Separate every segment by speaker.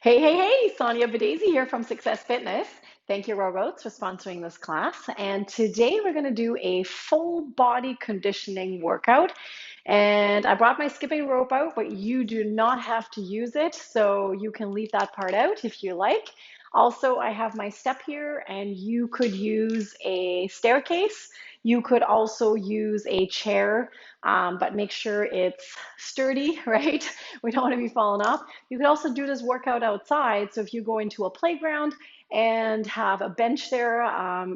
Speaker 1: Hey, hey, hey, Sonja here from Success Fitness. Thank you, Robots, for sponsoring this class. And today we're going to do a full body conditioning workout. And I brought my skipping rope out, but you do not have to use it. So you can leave that part out if you like. Also, I have my step here, and you could use a staircase. You could also use a chair, but make sure it's sturdy, right? We don't want to be falling off. You could also do this workout outside. So if you go into a playground and have a bench there,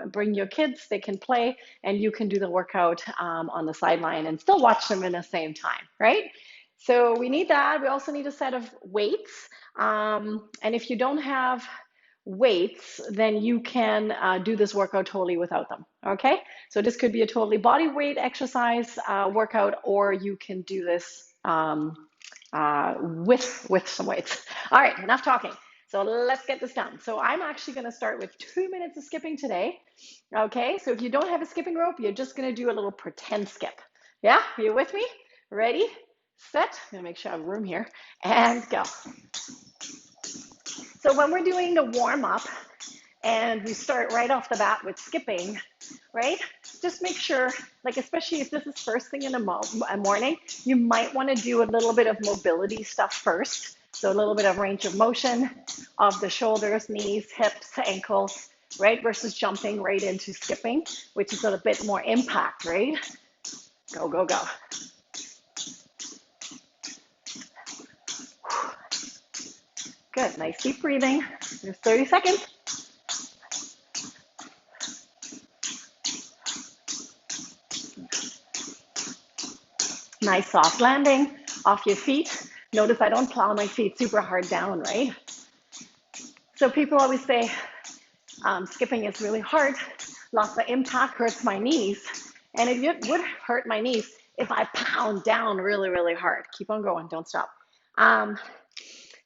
Speaker 1: bring your kids, they can play, and you can do the workout on the sideline and still watch them in the same time, right? So we need that. We also need a set of weights. And if you don't have weights, then you can do this workout totally without them. Okay, so this could be a totally body weight exercise workout, or you can do this with some weights. All right, enough talking. So let's get this done. So I'm actually going to start with 2 minutes of skipping today. Okay, so if you don't have a skipping rope, you're just going to do a little pretend skip. Yeah, are you with me? Ready, set. I'm going to make sure I have room here, and go. So when we're doing the warm up and we start right off the bat with skipping, right? Just make sure, like, especially if this is first thing in the morning, you might want to do a little bit of mobility stuff first. So a little bit of range of motion of the shoulders, knees, hips, ankles, right? Versus jumping right into skipping, which is a bit more impact, right? Go, go, go. Good, nice deep breathing. There's 30 seconds. Nice soft landing off your feet. Notice I don't plow my feet super hard down, right? So people always say skipping is really hard. Lots of impact hurts my knees. And it would hurt my knees if I pound down really, really hard. Keep on going, don't stop.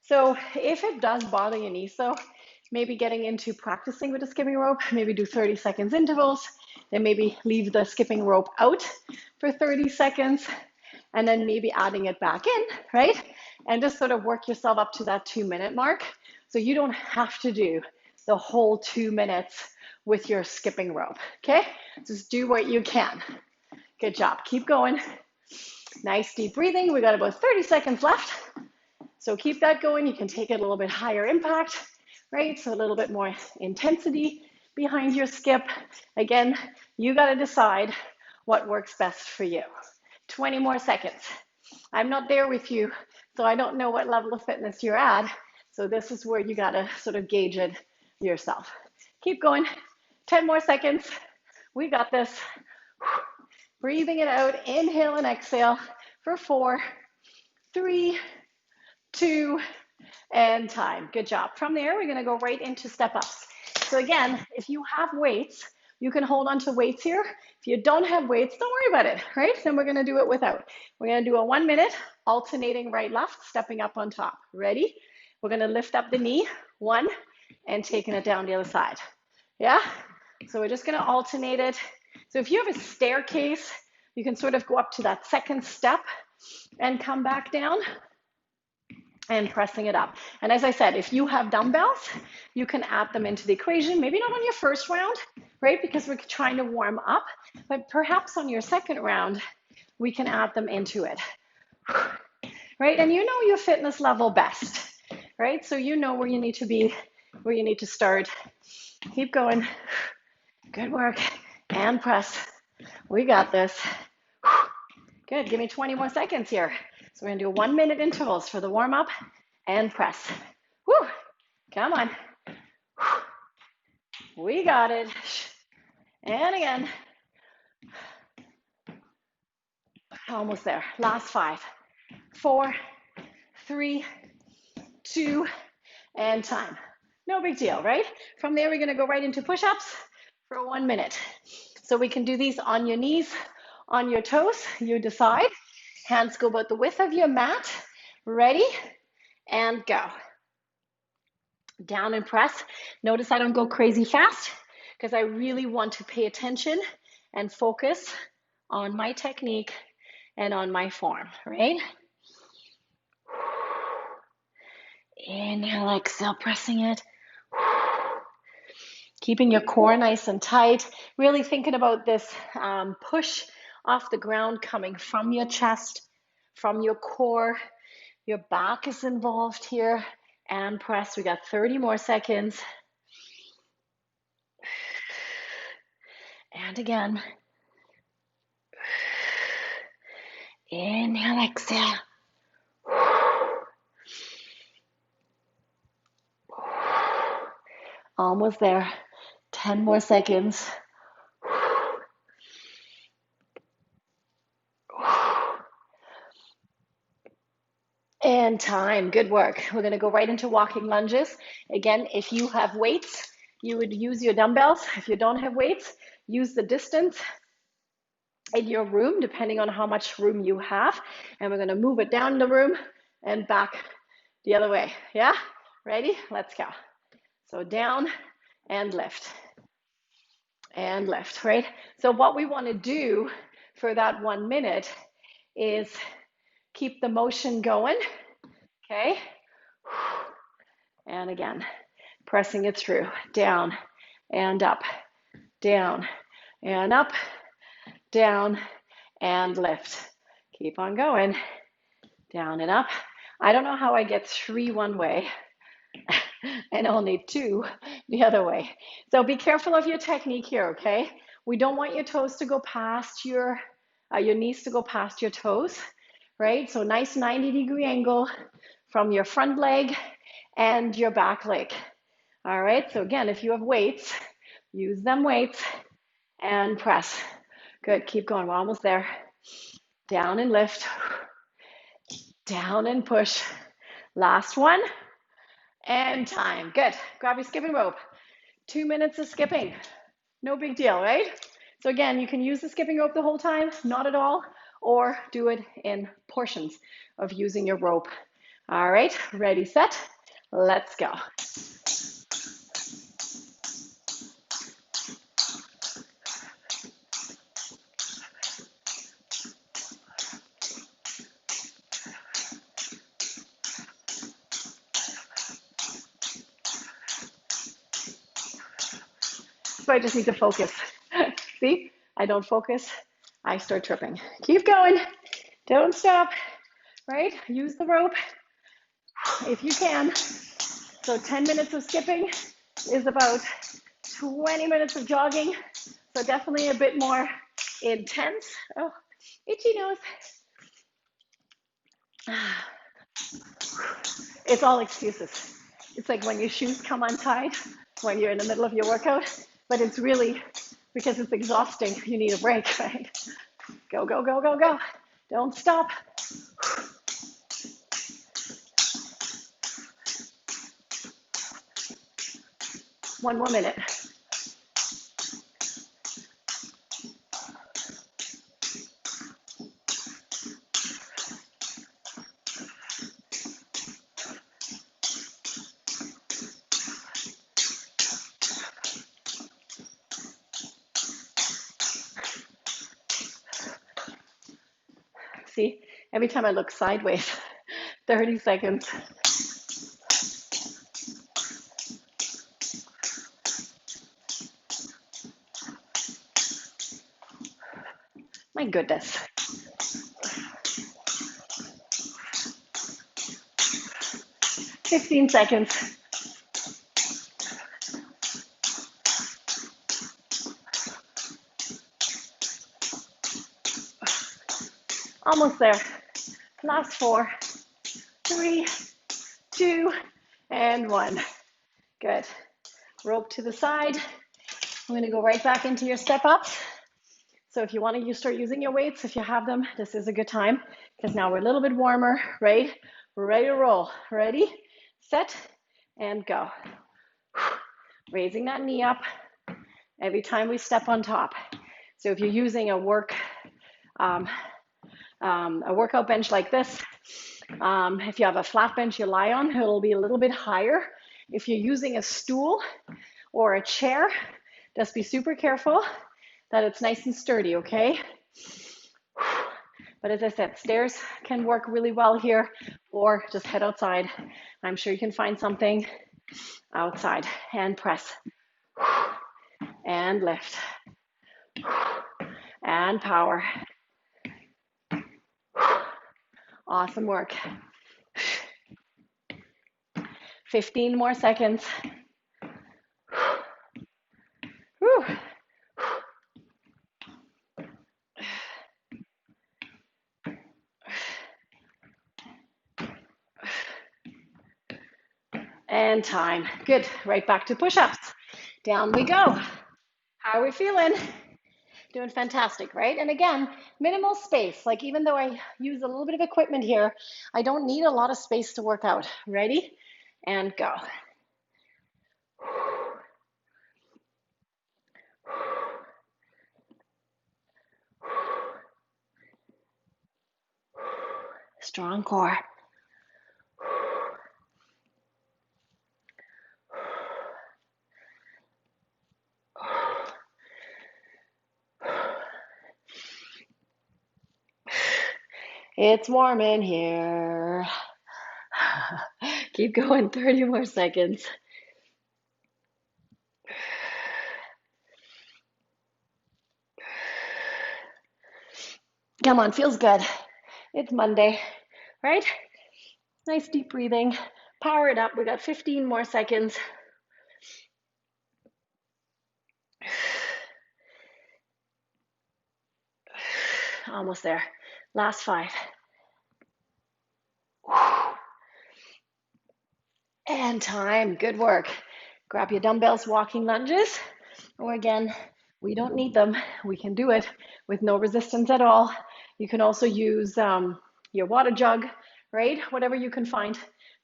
Speaker 1: So if it does bother your knees, though, maybe getting into practicing with the skipping rope, maybe do 30 seconds intervals, then maybe leave the skipping rope out for 30 seconds, and then maybe adding it back in, right? And just sort of work yourself up to that 2 minute mark. So you don't have to do the whole 2 minutes with your skipping rope, okay? Just do what you can. Good job, keep going. Nice deep breathing. We got about 30 seconds left. So keep that going. You can take it a little bit higher impact, right? So a little bit more intensity behind your skip. Again, you got to decide what works best for you. 20 more seconds. I'm not there with you, so I don't know what level of fitness you're at. So this is where you got to sort of gauge it yourself. Keep going. 10 more seconds. We got this. Breathing it out. Inhale and exhale for 4, 3, 2, and time. Good job. From there, we're going to go right into step ups. So again, if you have weights, you can hold on to weights here. If you don't have weights, don't worry about it, right? Then we're going to do it without. We're going to do a 1 minute alternating right, left, stepping up on top. Ready? We're going to lift up the knee, 1, and taking it down the other side. Yeah? So we're just going to alternate it. So if you have a staircase, you can sort of go up to that second step and come back down and pressing it up. And as I said, if you have dumbbells, you can add them into the equation. Maybe not on your first round, right? Because we're trying to warm up, but perhaps on your second round, we can add them into it, right? And you know your fitness level best, right? So you know where you need to be, where you need to start. Keep going. Good work. And press. We got this. Good. Give me 20 more seconds here. So we're going to do 1 minute intervals for the warm up and press. Woo. Come on. We got it. And again. Almost there. Last 5, 4, 3, 2, and time. No big deal, right? From there, we're going to go right into push-ups for 1 minute. So we can do these on your knees, on your toes. You decide. Hands go about the width of your mat. Ready? And go. Down and press. Notice I don't go crazy fast because I really want to pay attention and focus on my technique and on my form, right? Inhale, exhale, pressing it. Keeping your core nice and tight. Really thinking about this push off the ground coming from your chest, from your core. Your back is involved here. And press. We got 30 more seconds. And again. Inhale, exhale. Almost there. 10 more seconds. And time. Good work. We're going to go right into walking lunges. Again, if you have weights, you would use your dumbbells. If you don't have weights, use the distance in your room, depending on how much room you have. And we're going to move it down the room and back the other way. Yeah? Ready? Let's go. So down and lift. And lift, right? So what we want to do for that 1 minute is keep the motion going. Okay? And again, pressing it through. Down and up. Down and up. Down and lift. Keep on going. Down and up. I don't know how I get 3 one way and only 2 the other way. So be careful of your technique here, okay? We don't want your toes to go past your knees to go past your toes, right? So nice 90-degree angle from your front leg and your back leg. All right, so again, if you have weights, use them weights and press. Good, keep going, we're almost there. Down and lift, down and push. Last one, and time. Good, grab your skipping rope. 2 minutes of skipping, no big deal, right? So again, you can use the skipping rope the whole time, not at all, or do it in portions of using your rope. All right, ready, set, let's go. So I just need to focus. See, I don't focus, I start tripping. Keep going, don't stop, right? Use the rope if you can. So 10 minutes of skipping is about 20 minutes of jogging. So definitely a bit more intense. Oh, itchy nose. It's all excuses. It's like when your shoes come untied when you're in the middle of your workout, but it's really because it's exhausting. You need a break, right? Go, go, go, go, go. Don't stop. One more minute. See, every time I look sideways, 30 seconds. My goodness. Fifteen seconds. Almost there. Last 4, 3, 2, and 1. Good. Rope to the side. I'm going to go right back into your step ups. So if you want to start using your weights, if you have them, this is a good time because now we're a little bit warmer, right? We're ready to roll. Ready, set, and go. Raising that knee up every time we step on top. So if you're using a workout bench like this, if you have a flat bench you lie on, it'll be a little bit higher. If you're using a stool or a chair, just be super careful that it's nice and sturdy, okay? But as I said, stairs can work really well here, or just head outside I'm sure you can find something outside. And press. And lift. And power. Awesome work. 15 more seconds. Whew. And time. Good. Right back to push-ups. Down we go. How are we feeling? Doing fantastic, right? And again, minimal space. Like even though I use a little bit of equipment here, I don't need a lot of space to work out. Ready? And go. Strong core. It's warm in here. Keep going, 30 more seconds. Come on, feels good. It's Monday, right? Nice deep breathing. Power it up. We got 15 more seconds. Almost there. Last 5. And time. Good work. Grab your dumbbells, walking lunges. Or again, we don't need them. We can do it with no resistance at all. You can also use your water jug, right? Whatever you can find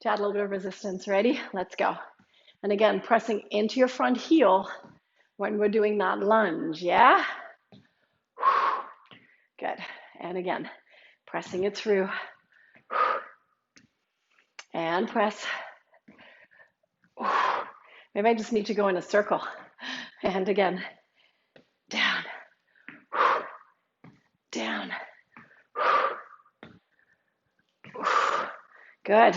Speaker 1: to add a little bit of resistance. Ready? Let's go. And again, pressing into your front heel when we're doing that lunge, yeah? Good. And again, pressing it through. And press. Maybe I just need to go in a circle. And again, down, down. Good.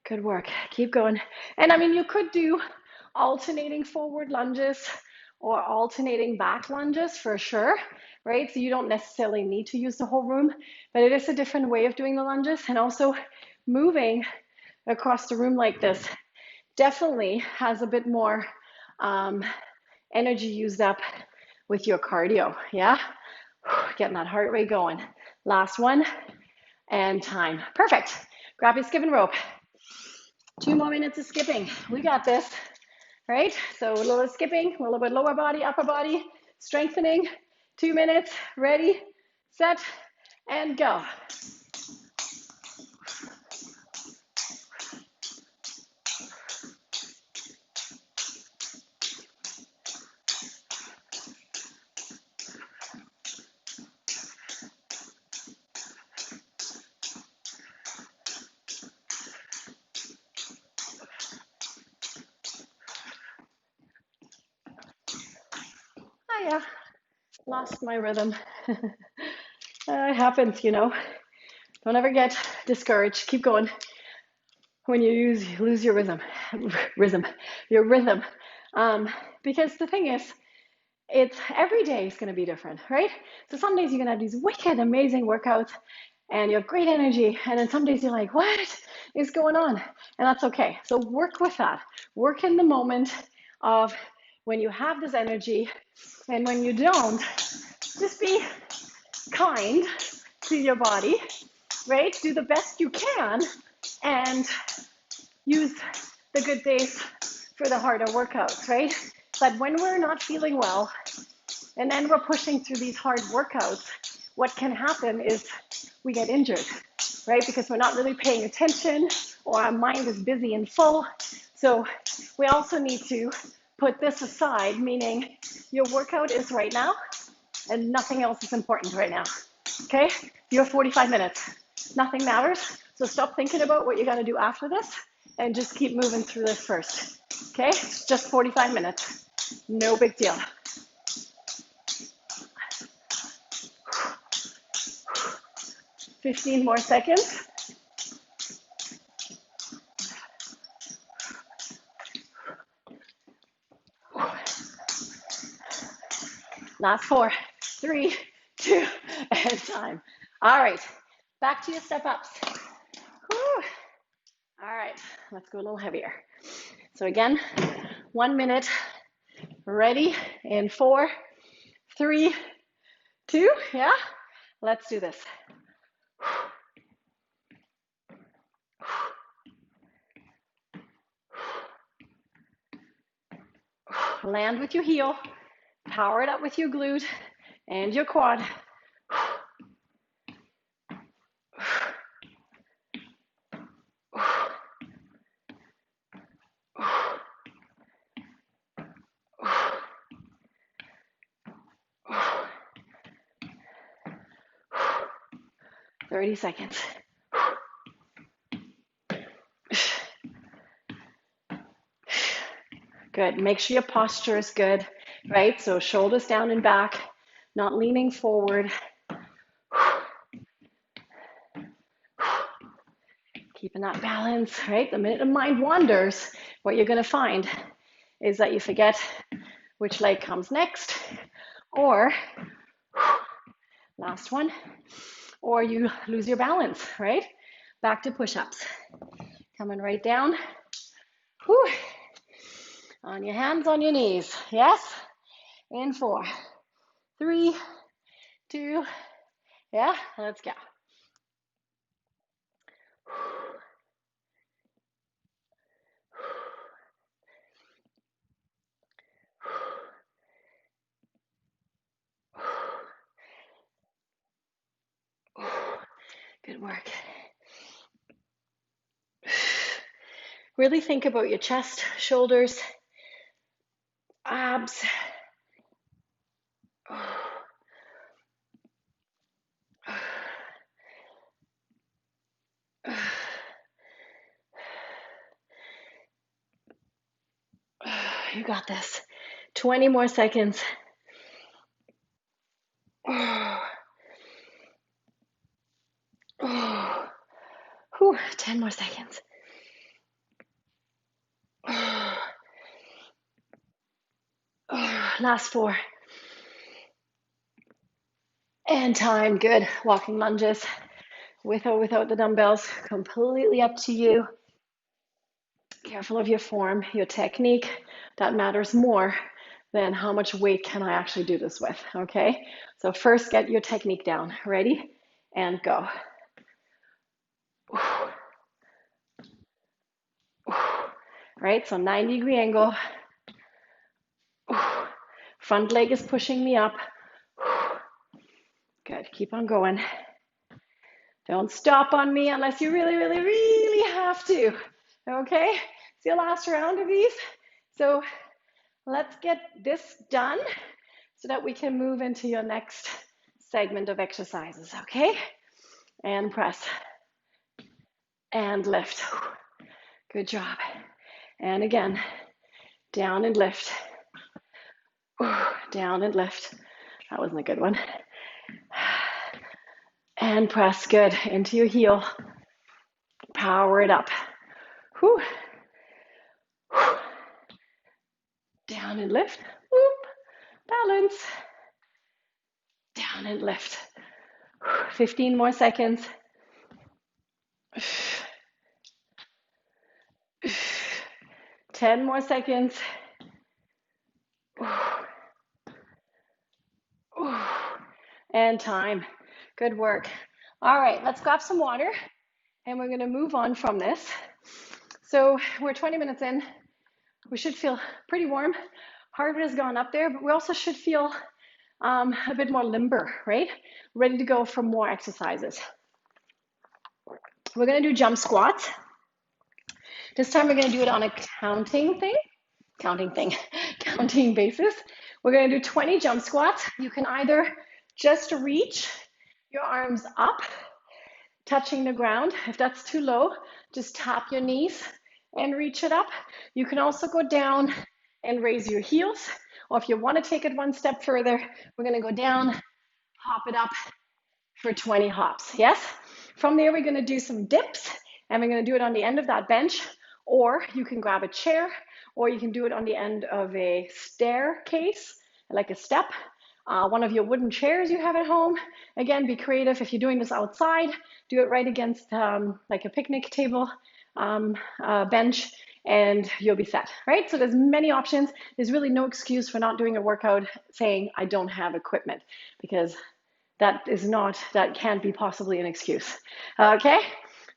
Speaker 1: Good work. Keep going. And I mean, you could do alternating forward lunges or alternating back lunges for sure, right? So you don't necessarily need to use the whole room, but it is a different way of doing the lunges. And also moving across the room like this definitely has a bit more energy used up with your cardio, yeah? Getting that heart rate going. Last one, and time. Perfect. Grab your skipping rope. 2 more minutes of skipping. We got this, right? So a little skipping, a little bit lower body, upper body, strengthening. 2 minutes, ready, set, and go. Oh yeah, lost my rhythm. It happens, you know. Don't ever get discouraged. Keep going. When you lose your your rhythm. Because the thing is, it's every day is going to be different, right? So some days you're going to have these wicked, amazing workouts and you have great energy. And then some days you're like, what is going on? And that's okay. So work with that. Work in the moment of when you have this energy and when you don't, just be kind to your body, right? Do the best you can and use the good days for the harder workouts, right? But when we're not feeling well and then we're pushing through these hard workouts, what can happen is we get injured, right? Because we're not really paying attention or our mind is busy and full. So we also need to put this aside, meaning your workout is right now and nothing else is important right now, okay? You have 45 minutes. Nothing matters. So stop thinking about what you're going to do after this and just keep moving through this first, okay? Just 45 minutes. No big deal. 15 more seconds. Last 4, 3, 2, and time. All right, back to your step ups. Whew. All right, let's go a little heavier. So again, 1 minute, ready in 4, 3, 2, yeah? Let's do this. Land with your heel, power it up with your glute and your quad. 30 seconds. Good. Make sure your posture is good, right? So shoulders down and back, not leaning forward. Keeping that balance, right? The minute the mind wanders, what you're going to find is that you forget which leg comes next, or last one, or you lose your balance, right? Back to push-ups. Coming right down. Whew. On your hands, on your knees. Yes? In 4, 3, 2, yeah, let's go. Good work. Really think about your chest, shoulders, abs. You got this. 20 more seconds. 10 more seconds. Last 4. And time. Good. Walking lunges with or without the dumbbells. Completely up to you. Careful of your form, your technique. That matters more than how much weight can I actually do this with, okay? So first get your technique down. Ready? And go. Right, so 90-degree angle. Front leg is pushing me up. Good, keep on going. Don't stop on me unless you really, really, really have to, okay? It's your last round of these. So let's get this done so that we can move into your next segment of exercises, okay? And press. And lift. Good job. And again, down and lift. Down and lift. That wasn't a good one. And press. Good. Into your heel. Power it up. Whew. Down and lift. Whoop. Balance. Down and lift. 15 more seconds. 10 more seconds. And time. Good work. All right, let's grab some water and we're going to move on from this. So we're 20 minutes in. We should feel pretty warm. Heart rate has gone up there, but we also should feel a bit more limber, right? Ready to go for more exercises. We're going to do jump squats. This time we're going to do it on a counting basis. We're going to do 20 jump squats. You can either just reach your arms up, touching the ground. If that's too low, just tap your knees and reach it up. You can also go down and raise your heels, or if you want to take it one step further, we're going to go down, hop it up for 20 hops. Yes? From there, we're going to do some dips, and we're going to do it on the end of that bench, or you can grab a chair, or you can do it on the end of a staircase, like a step. One of your wooden chairs you have at home. Again, be creative. If you're doing this outside, do it right against like a picnic table bench, and you'll be set, right? So there's many options. There's really no excuse for not doing a workout saying, I don't have equipment, because that can't be possibly an excuse. Okay,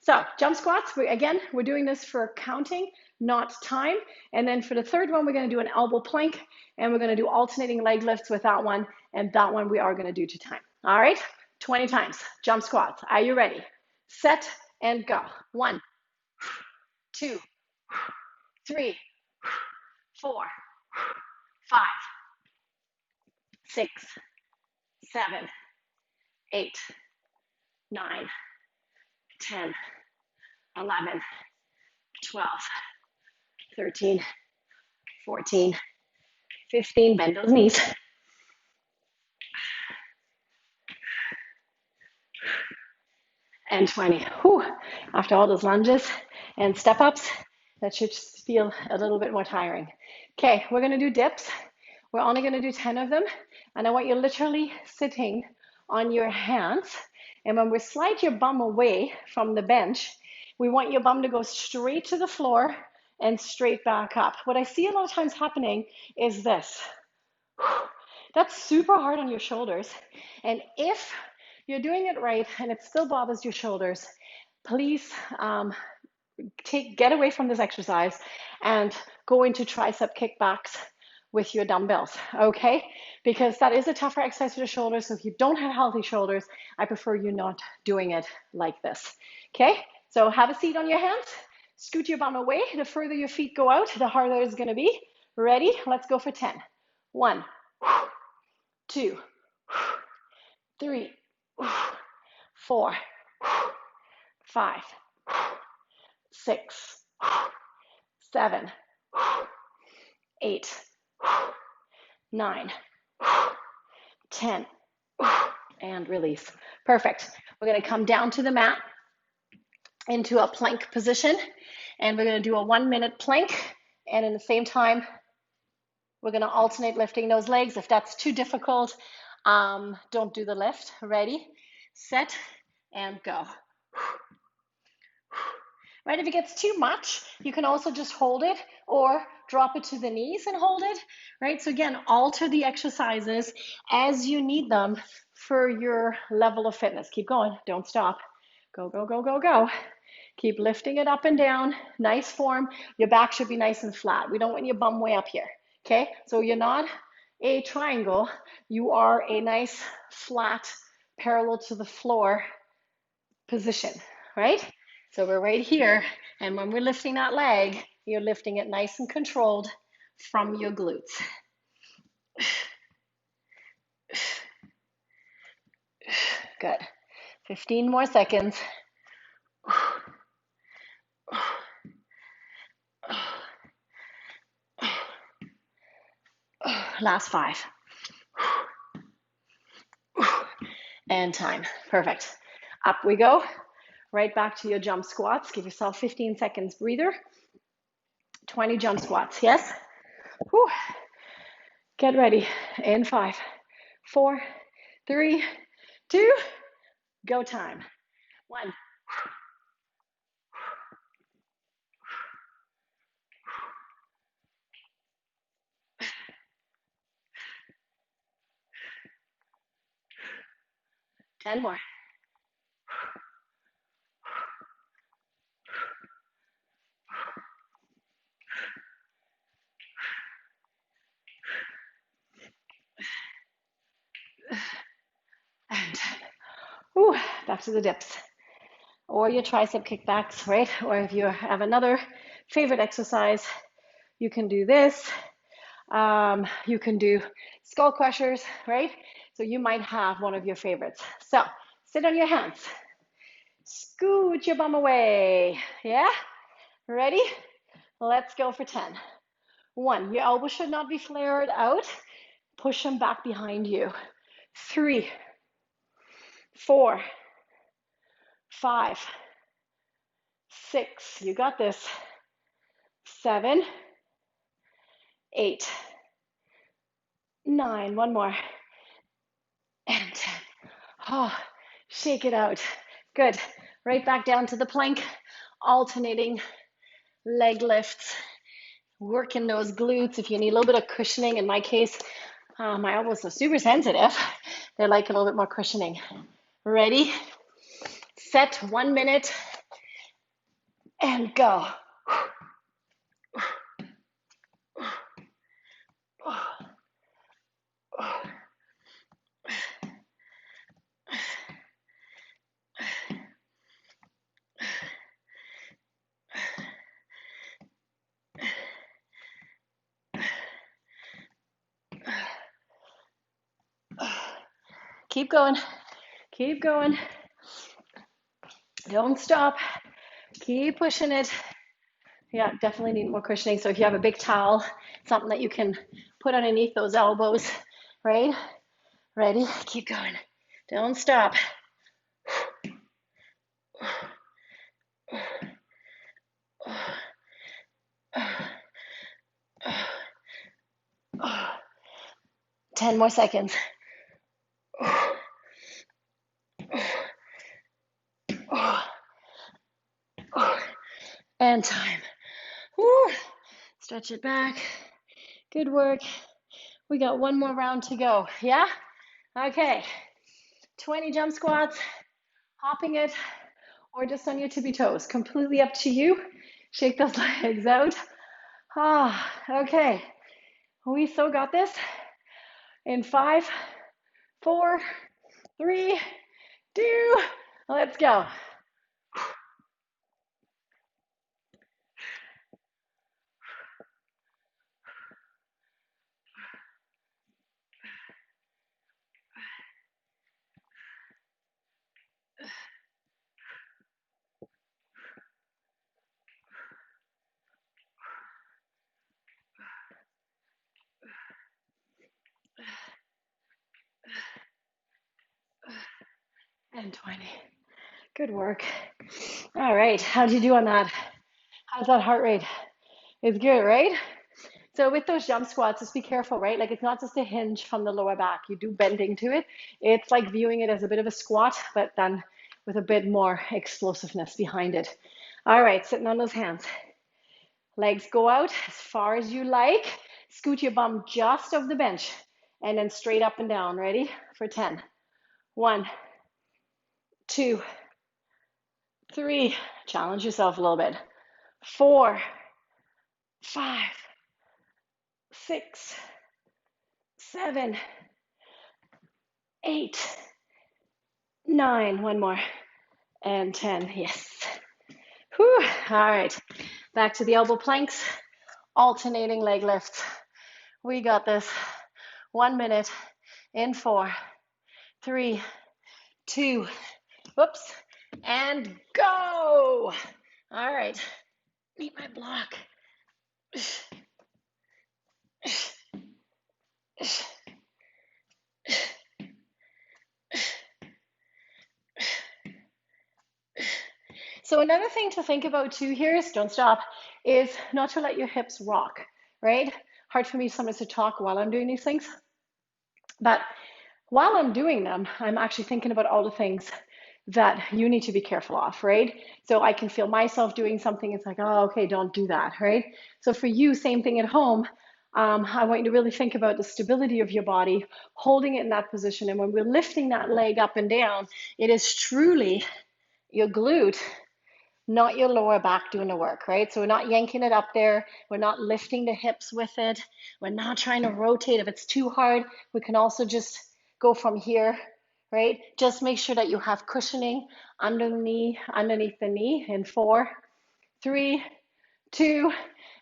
Speaker 1: so jump squats. We're doing this for counting, not time. And then for the third one, we're going to do an elbow plank, and we're going to do alternating leg lifts with that one. And that one we are going to do to time. All right, 20 times jump squats. Are you ready? Set and go. 1, 2, 3, 4, 5, 6, 7, 8, 9, 10, 11, 12, 13, 14, 15. Bend those knees. And 20. Whew. After all those lunges and step ups, that should feel a little bit more tiring. Okay, we're going to do dips. We're only going to do 10 of them. And I want you literally sitting on your hands. And when we slide your bum away from the bench, we want your bum to go straight to the floor and straight back up. What I see a lot of times happening is this. That's super hard on your shoulders. And if you're doing it right and it still bothers your shoulders, please get away from this exercise and go into tricep kickbacks with your dumbbells, okay? Because that is a tougher exercise for the shoulders. So if you don't have healthy shoulders, I prefer you not doing it like this, okay? So have a seat on your hands, scoot your bum away. The further your feet go out, the harder it's gonna be. Ready? Let's go for 10. 1, 2, 3, 4, 5, 6, 7, 8, 9, 10, and release. Perfect. We're going to come down to the mat into a plank position, and we're going to do a 1-minute plank, and in the same time, we're going to alternate lifting those legs. If that's too difficult, don't do the lift. Ready, set, and go. Right, if it gets too much, you can also just hold it or drop it to the knees and hold it, right? So again, alter the exercises as you need them for your level of fitness. Keep going, don't stop. Go, go, go, go, go. Keep lifting it up and down, nice form. Your back should be nice and flat. We don't want your bum way up here, okay? So you're not a triangle, you are a nice, flat, parallel to the floor position, right? So we're right here, and when we're lifting that leg, you're lifting it nice and controlled from your glutes. Good. 15 more seconds. Last 5. And time. Perfect. Up we go. Right back to your jump squats. Give yourself 15 seconds breather. 20 jump squats. Yes? Whew. Get ready. In 5, 4, 3, 2, go time. 1. 10 more. And 10. Ooh, back to the dips. Or your tricep kickbacks, right? Or if you have another favorite exercise, you can do this. You can do skull crushers, right? So you might have one of your favorites. So sit on your hands. Scoot your bum away. Yeah? Ready? Let's go for 10. 1, your elbows should not be flared out. Push them back behind you. 3, 4, 5, 6, you got this. 7, 8, 9, one more, and 10. Oh, shake it out. Good. Right back down to the plank, alternating leg lifts, working those glutes. If you need a little bit of cushioning, in my case, my elbows are super sensitive. They like a little bit more cushioning. Ready, set, 1 minute, and go. Keep going, keep going. Don't stop. Keep pushing it. Yeah, definitely need more cushioning. So if you have a big towel, something that you can put underneath those elbows, right? Ready? Keep going. Don't stop. 10 more seconds. And time. Woo. Stretch it back. Good work. We got one more round to go. Yeah? Okay. 20 jump squats, hopping it, or just on your tippy toes. Completely up to you. Shake those legs out. Okay. We so got this. In 5, 4, 3, 2, let's go. And 20. Good work. All right. How'd you do on that? How's that heart rate? It's good, right? So with those jump squats, just be careful, right? Like it's not just a hinge from the lower back. You do bending to it. It's like viewing it as a bit of a squat, but then with a bit more explosiveness behind it. All right, sitting on those hands. Legs go out as far as you like. Scoot your bum just off the bench and then straight up and down. Ready? For 10. 1, 2, 3. Challenge yourself a little bit. 4, 5, 6, 7, 8, 9. One more. And 10. Yes. Whew. All right. Back to the elbow planks. Alternating leg lifts. We got this. 1 minute in 4, 3, 2, whoops, and go. All right. Need my block. So another thing to think about too here is, don't stop, is not to let your hips rock, right? Hard for me sometimes to talk while I'm doing these things. But while I'm doing them, I'm actually thinking about all the things that you need to be careful of, right? So I can feel myself doing something. It's like, oh, okay, don't do that, right? So for you, same thing at home. I want you to really think about the stability of your body, holding it in that position. And when we're lifting that leg up and down, it is truly your glute, not your lower back doing the work, right? So we're not yanking it up there. We're not lifting the hips with it. We're not trying to rotate. If it's too hard, we can also just go from here, right? Just make sure that you have cushioning underneath the knee in 4, 3, 2,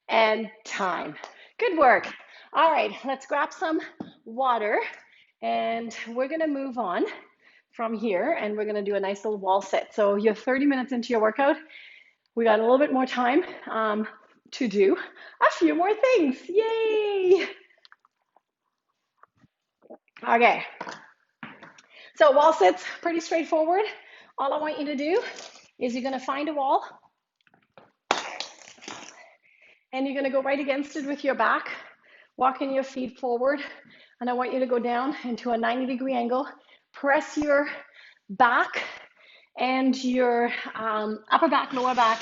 Speaker 1: and time. Good work. All right, let's grab some water and we're gonna move on from here and we're gonna do a nice little wall sit. So you're 30 minutes into your workout. We got a little bit more time to do a few more things. Yay! Okay. So wall sits, pretty straightforward. All I want you to do is you're gonna find a wall and you're gonna go right against it with your back, walking your feet forward. And I want you to go down into a 90-degree angle. Press your back and your upper back, lower back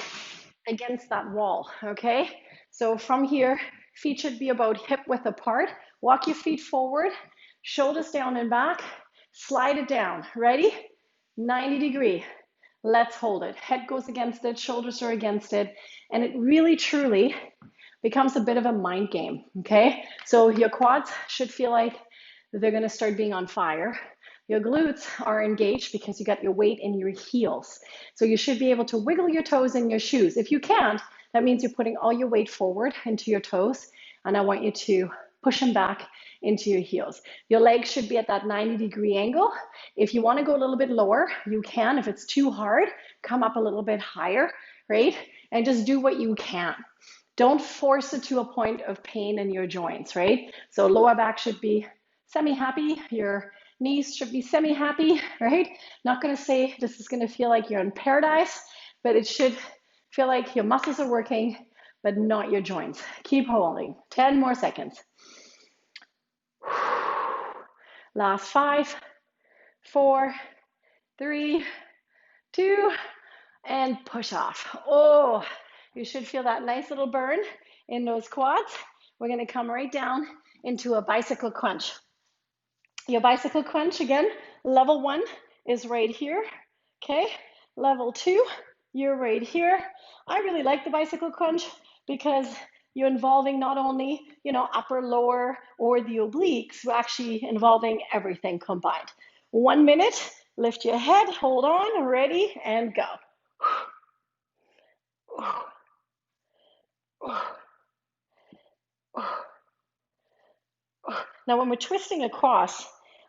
Speaker 1: against that wall, okay? So from here, feet should be about hip width apart. Walk your feet forward, shoulders down and back, slide it down. Ready? 90-degree. Let's hold it. Head goes against it, shoulders are against it, and it really truly becomes a bit of a mind game, okay? So your quads should feel like they're gonna start being on fire. Your glutes are engaged because you got your weight in your heels. So you should be able to wiggle your toes in your shoes. If you can't, that means you're putting all your weight forward into your toes, and I want you to push them back into your heels. Your legs should be at that 90-degree angle. If you want to go a little bit lower, you can. If it's too hard, come up a little bit higher, right? And just do what you can. Don't force it to a point of pain in your joints, right? So lower back should be semi-happy. Your knees should be semi-happy, right? Not going to say this is going to feel like you're in paradise, but it should feel like your muscles are working, but not your joints. Keep holding. 10 more seconds. Last 5, 4, 3, 2, and push off. Oh, you should feel that nice little burn in those quads. We're going to come right down into a bicycle crunch. Your bicycle crunch, again, level 1 is right here, okay? Level 2, you're right here. I really like the bicycle crunch because you're involving not only, upper, lower, or the obliques, you're actually involving everything combined. 1 minute, lift your head, hold on, ready, and go. Now, when we're twisting across,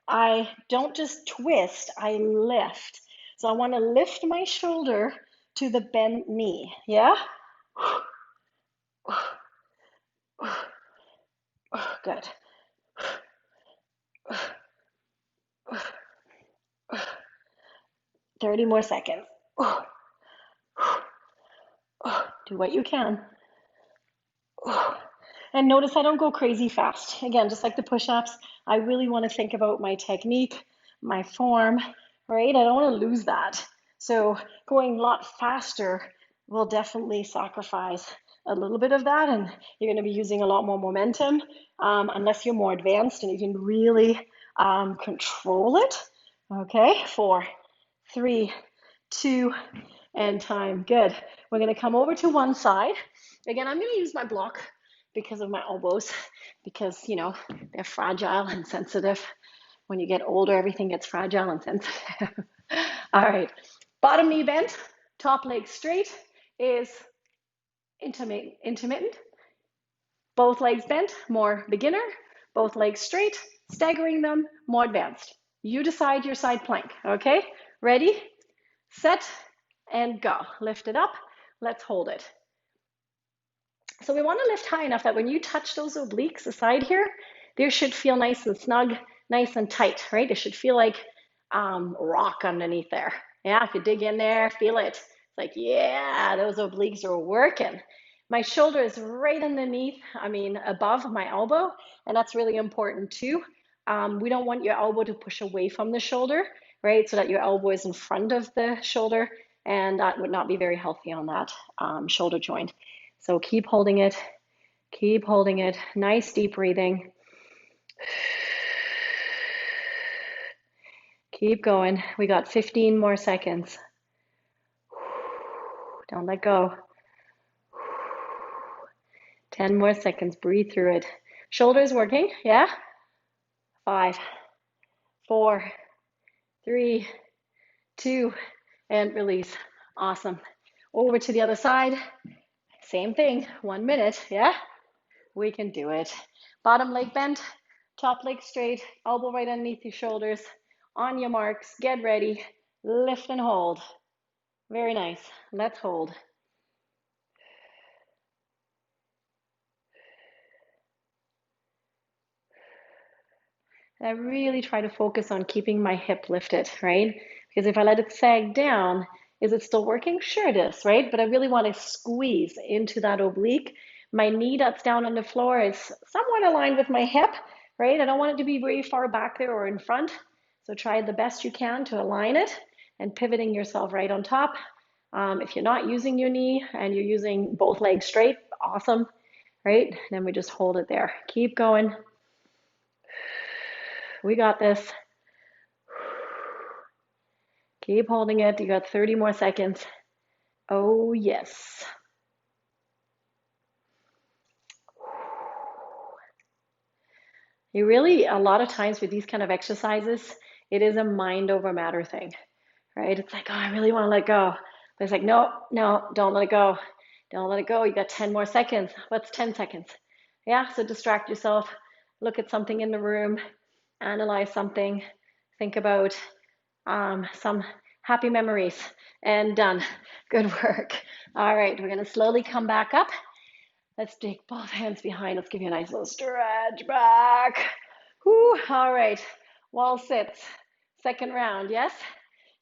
Speaker 1: I don't just twist, I lift. So I want to lift my shoulder to the bent knee, yeah? Good. 30 more seconds. Do what you can. And notice I don't go crazy fast. Again, just like the push-ups, I really want to think about my technique, my form, right? I don't want to lose that. So going a lot faster will definitely sacrifice a little bit of that, and you're going to be using a lot more momentum unless you're more advanced and you can really control it. Okay, 4, 3, 2, and time. Good. We're going to come over to one side. Again, I'm going to use my block because of my elbows, because, they're fragile and sensitive. When you get older, everything gets fragile and sensitive. All right. Bottom knee bent, top leg straight is intermittent. Both legs bent, more beginner. Both legs straight, staggering them, more advanced. You decide your side plank, okay? Ready, set, and go. Lift it up. Let's hold it. So we want to lift high enough that when you touch those obliques, the side here, they should feel nice and snug, nice and tight, right? It should feel like rock underneath there. Yeah, if you dig in there, feel it. It's like, yeah, those obliques are working. My shoulder is right underneath, above my elbow, and that's really important too. We don't want your elbow to push away from the shoulder, right? So that your elbow is in front of the shoulder, and that would not be very healthy on that shoulder joint. So keep holding it. Keep holding it. Nice deep breathing. Keep going. We got 15 more seconds. Don't let go. 10 more seconds. Breathe through it. Shoulders working. Yeah? 5, 4, 3, 2, and release. Awesome. Over to the other side. Same thing. 1 minute. Yeah? We can do it. Bottom leg bent. Top leg straight. Elbow right underneath your shoulders. On your marks. Get ready. Lift and hold. Very nice. Let's hold. I really try to focus on keeping my hip lifted, right? Because if I let it sag down, is it still working? Sure it is, right? But I really want to squeeze into that oblique. My knee that's down on the floor is somewhat aligned with my hip, right? I don't want it to be very far back there or in front. So try the best you can to align it and pivoting yourself right on top. If you're not using your knee and you're using both legs straight, awesome, right? Then we just hold it there. Keep going. We got this. Keep holding it. You got 30 more seconds. Oh, yes. You really, a lot of times with these kind of exercises, it is a mind over matter thing, right? It's like, oh, I really want to let go. But it's like, no, no, don't let it go. Don't let it go. You got 10 more seconds. What's 10 seconds? Yeah, so distract yourself. Look at something in the room. Analyze something. Think about some happy memories. And done. Good work. All right, we're going to slowly come back up. Let's take both hands behind. Let's give you a nice little stretch back. Whew. All right, wall sits. Second round, yes?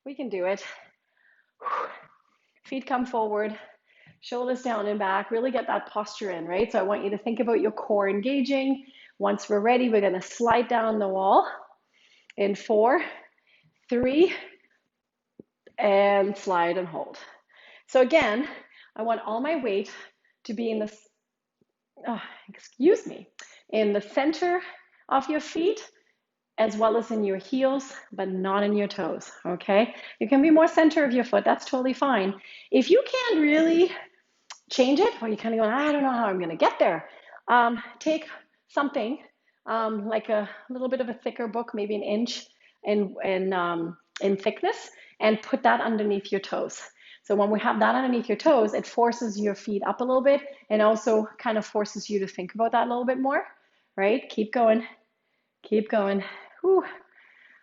Speaker 1: We can do it. Whew. Feet come forward, shoulders down and back. Really get that posture in, right? So I want you to think about your core engaging. Once we're ready, we're going to slide down the wall in 4, 3, and slide and hold. So again, I want all my weight to be in the, in the center of your feet as well as in your heels, but not in your toes, okay? You can be more center of your foot, that's totally fine. If you can't really change it, or you kind of go, I don't know how I'm gonna get there, take something like a little bit of a thicker book, maybe an inch in thickness, and put that underneath your toes. So when we have that underneath your toes, it forces your feet up a little bit and also kind of forces you to think about that a little bit more, right? Keep going, keep going. Whew.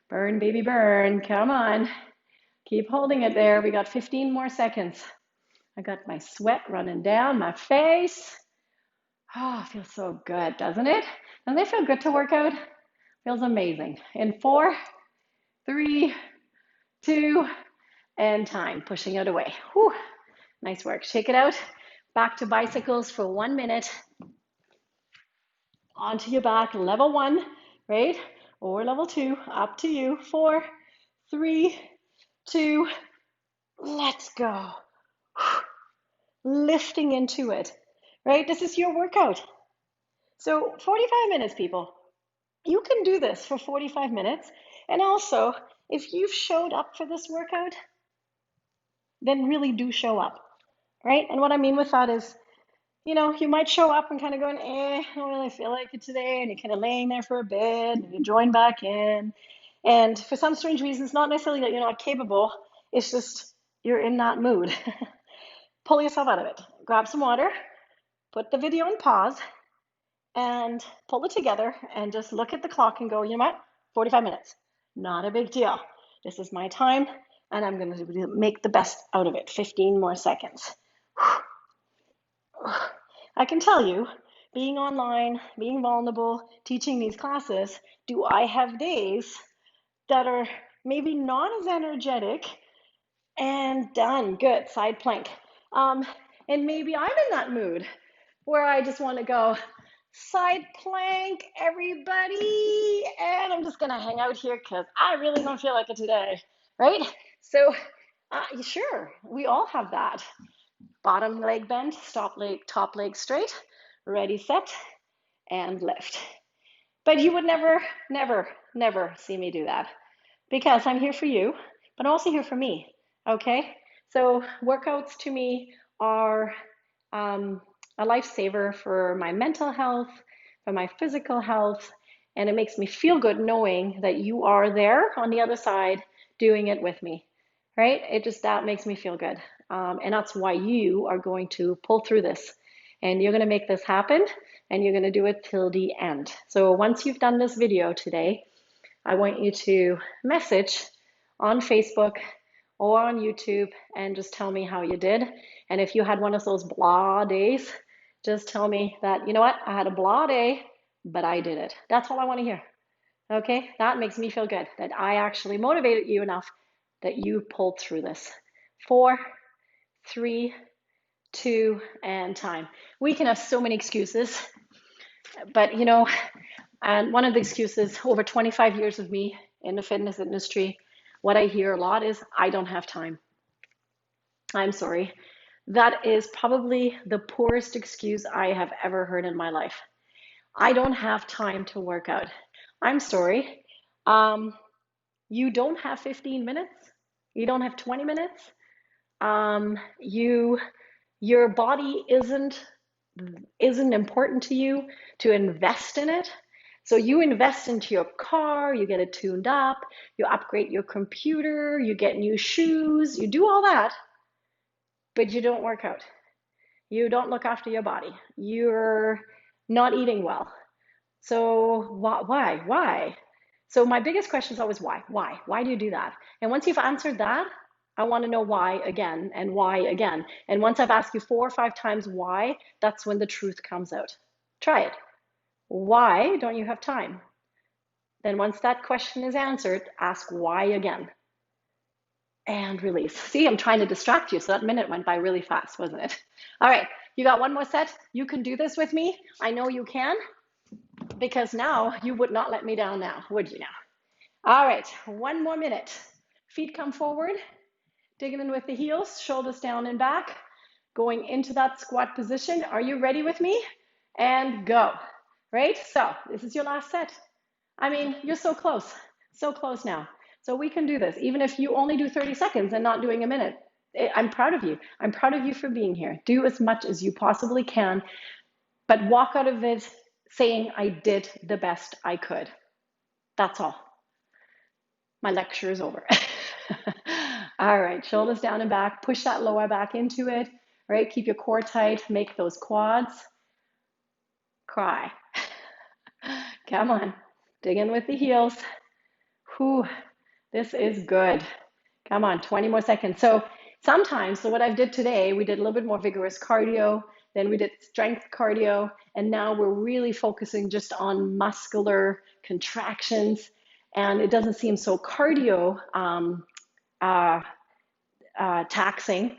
Speaker 1: Burn, baby, burn. Come on. Keep holding it there. We got 15 more seconds. I got my sweat running down my face. Oh, it feels so good, doesn't it? Doesn't it feel good to work out? Feels amazing. In 4, 3, 2, and time. Pushing it away. Whew. Nice work. Shake it out. Back to bicycles for 1 minute. Onto your back, level 1, right? Or level 2, up to you. 4, 3, 2, let's go. Lifting into it, right? This is your workout. So 45 minutes, people. You can do this for 45 minutes. And also, if you've showed up for this workout, then really do show up, right? And what I mean with that is, you might show up and kind of going, I don't really feel like it today. And you're kind of laying there for a bit and you join back in. And for some strange reason, it's not necessarily that you're not capable. It's just you're in that mood. Pull yourself out of it. Grab some water, put the video on pause, and pull it together and just look at the clock and go, you know what? 45 minutes. Not a big deal. This is my time, and I'm going to make the best out of it. 15 more seconds. I can tell you, being online, being vulnerable, teaching these classes, do I have days that are maybe not as energetic and done, good, side plank. And maybe I'm in that mood where I just want to go side plank, everybody, and I'm just going to hang out here because I really don't feel like it today, right? So sure, we all have that. Bottom leg bend, top leg straight, ready, set, and lift. But you would never, never, never see me do that because I'm here for you, but I'm also here for me, okay? So workouts to me are a lifesaver for my mental health, for my physical health, and it makes me feel good knowing that you are there on the other side doing it with me, right? That makes me feel good. And that's why you are going to pull through this and you're going to make this happen and you're going to do it till the end. So once you've done this video today, I want you to message on Facebook or on YouTube and just tell me how you did. And if you had one of those blah days, just tell me that, you know what, I had a blah day, but I did it. That's all I want to hear. Okay, that makes me feel good that I actually motivated you enough that you pulled through this. 4, 3, 2, and time. We can have so many excuses, but and one of the excuses over 25 years of me in the fitness industry, what I hear a lot is, I don't have time. I'm sorry. That is probably the poorest excuse I have ever heard in my life. I don't have time to work out. I'm sorry. Um, you don't have 15 minutes. You don't have 20 minutes. Your body isn't important to you to invest in it. So you invest into your car, you get it tuned up, you upgrade your computer, you get new shoes, you do all that, but you don't work out. You don't look after your body. You're not eating well. So why? Why? So my biggest question is always why? Why? Why do you do that? And once you've answered that, I want to know why again and why again. And once I've asked you 4 or 5 times why, that's when the truth comes out. Try it. Why don't you have time? Then once that question is answered, ask why again. And release. See, I'm trying to distract you, so that minute went by really fast, wasn't it? All right, you got one more set. You can do this with me. I know you can, because now you would not let me down now, would you now? All right, one more minute. Feet come forward, digging in with the heels, shoulders down and back, going into that squat position. Are you ready with me? And go, right? So this is your last set. I mean, you're so close now. So we can do this, even if you only do 30 seconds and not doing a minute. I'm proud of you. I'm proud of you for being here. Do as much as you possibly can, but walk out of it saying, I did the best I could. That's all. My lecture is over. All right, shoulders down and back. Push that lower back into it. All right, keep your core tight. Make those quads. Cry. Come on. Dig in with the heels. Whew, this is good. Come on, 20 more seconds. So what I did today, we did a little bit more vigorous cardio, then we did strength cardio, and now we're really focusing just on muscular contractions, and it doesn't seem so cardio taxing,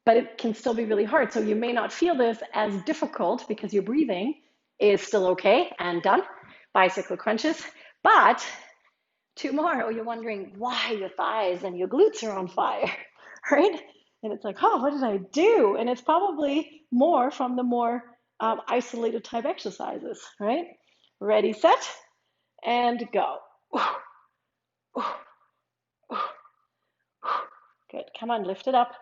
Speaker 1: but it can still be really hard. So you may not feel this as difficult because your breathing is still okay and done. Bicycle crunches, but tomorrow you're wondering why your thighs and your glutes are on fire, right? And it's like, oh, what did I do? And it's probably more from the more isolated type exercises, right? Ready, set, and go. Good, come on, lift it up.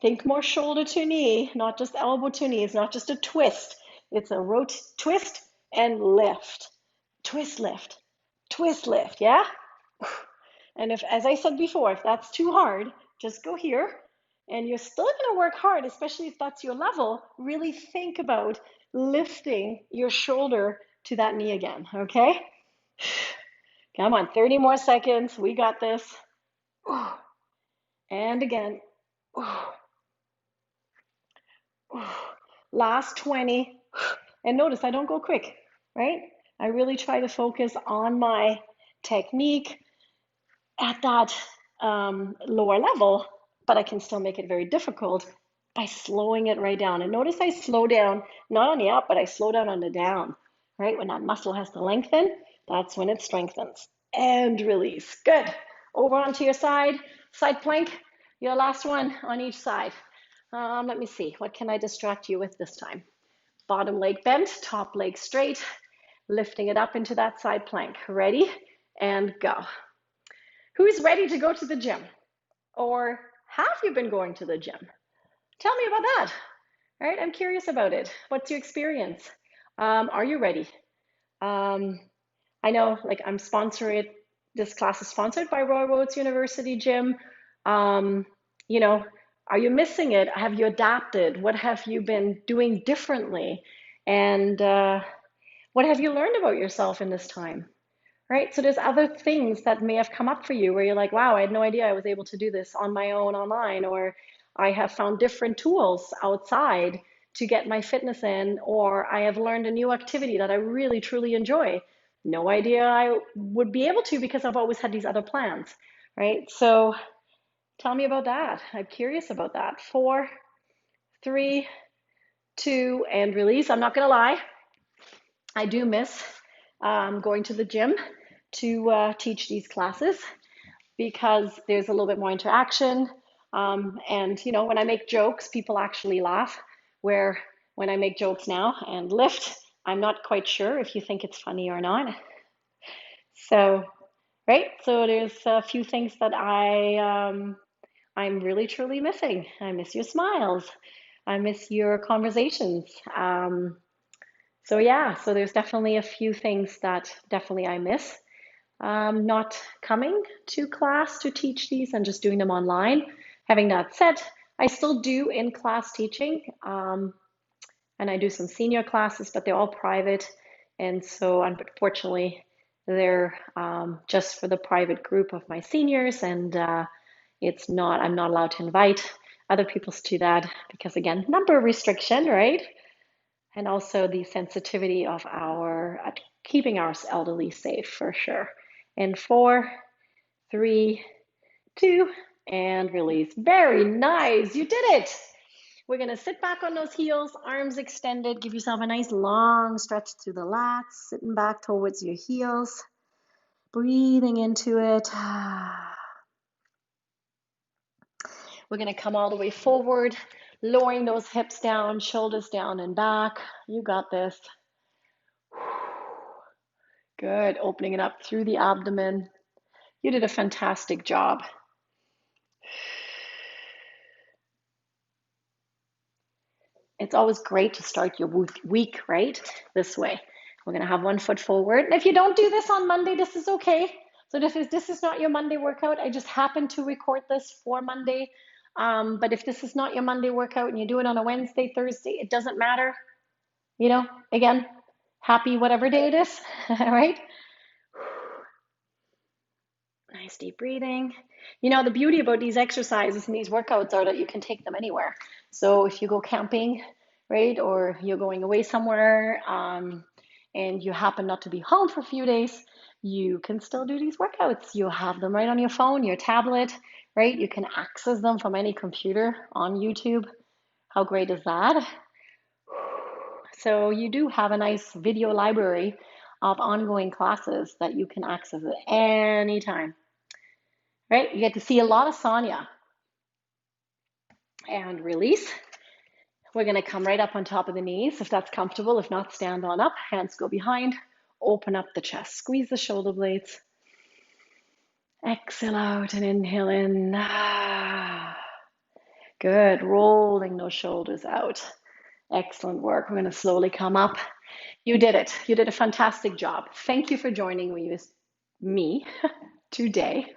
Speaker 1: Think more shoulder to knee, not just elbow to knee. It's not just a twist. It's a twist and lift. Twist, lift, yeah? And if, as I said before, if that's too hard, just go here. And you're still going to work hard, especially if that's your level. Really think about lifting your shoulder to that knee again, okay? Come on, 30 more seconds. We got this. And again. Last 20. And notice I don't go quick, right? I really try to focus on my technique at that lower level, but I can still make it very difficult by slowing it right down. And notice I slow down, not on the up, but I slow down on the down, right? When that muscle has to lengthen, that's when it strengthens. And release. Good. Over onto your side plank. Your last one on each side. Let me see. What can I distract you with this time? Bottom leg bent, top leg straight, lifting it up into that side plank. Ready? And go. Who's ready to go to the gym? Or have you been going to the gym? Tell me about that. All right, I'm curious about it. What's your experience? Are you ready? I know, like, I'm sponsored. This class is sponsored by Royal Roads University Gym. You know, are you missing it? Have you adapted? What have you been doing differently? And what have you learned about yourself in this time? Right? So there's other things that may have come up for you where you're like, wow, I had no idea I was able to do this on my own online, or I have found different tools outside to get my fitness in, or I have learned a new activity that I really, truly enjoy. No idea I would be able to because I've always had these other plans. right? So tell me about that. I'm curious about that. 4, 3, 2, and release. I'm not going to lie. I do miss going to the gym to teach these classes because there's a little bit more interaction. And, when I make jokes, people actually laugh. Where when I make jokes now and lift, I'm not quite sure if you think it's funny or not. So, right? So there's a few things that I'm really truly missing. I miss your smiles. I miss your conversations. So yeah, so there's definitely a few things that definitely I miss. Not coming to class to teach these and just doing them online. Having that said, I still do in-class teaching, and I do some senior classes, but they're all private. And so unfortunately, they're just for the private group of my seniors, and I'm not allowed to invite other people to that because again, number restriction, right? And also the sensitivity of our keeping our elderly safe for sure. And 4, 3, 2, and release. Very nice. You did it. We're going to sit back on those heels, arms extended. Give yourself a nice long stretch through the lats, sitting back towards your heels, breathing into it. We're going to come all the way forward, lowering those hips down, shoulders down and back. You got this. Good. Opening it up through the abdomen. You did a fantastic job. It's always great to start your week, right? This way. We're going to have one foot forward. And if you don't do this on Monday, this is okay. So this is not your Monday workout. I just happened to record this for Monday. But if this is not your Monday workout and you do it on a Wednesday, Thursday, it doesn't matter. Again, happy whatever day it is, right? Nice deep breathing. The beauty about these exercises and these workouts are that you can take them anywhere. So if you go camping, right, or you're going away somewhere, and you happen not to be home for a few days, you can still do these workouts. You'll have them right on your phone, your tablet, right? You can access them from any computer on YouTube. How great is that? So you do have a nice video library of ongoing classes that you can access at any time. Right? You get to see a lot of Sonja. And release. We're going to come right up on top of the knees if that's comfortable. If not, stand on up. Hands go behind. Open up the chest. Squeeze the shoulder blades. Exhale out and inhale in. Good. Rolling those shoulders out. Excellent work. We're going to slowly come up. You did it. You did a fantastic job. Thank you for joining me today.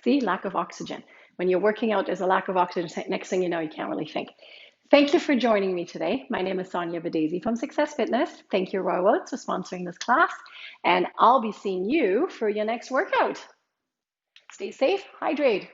Speaker 1: See, lack of oxygen. When you're working out, there's a lack of oxygen. Next thing you know, you can't really think. Thank you for joining me today. My name is Sonja Badesi from Success Fitness. Thank you, Roy Oates, for sponsoring this class. And I'll be seeing you for your next workout. Stay safe, hydrate.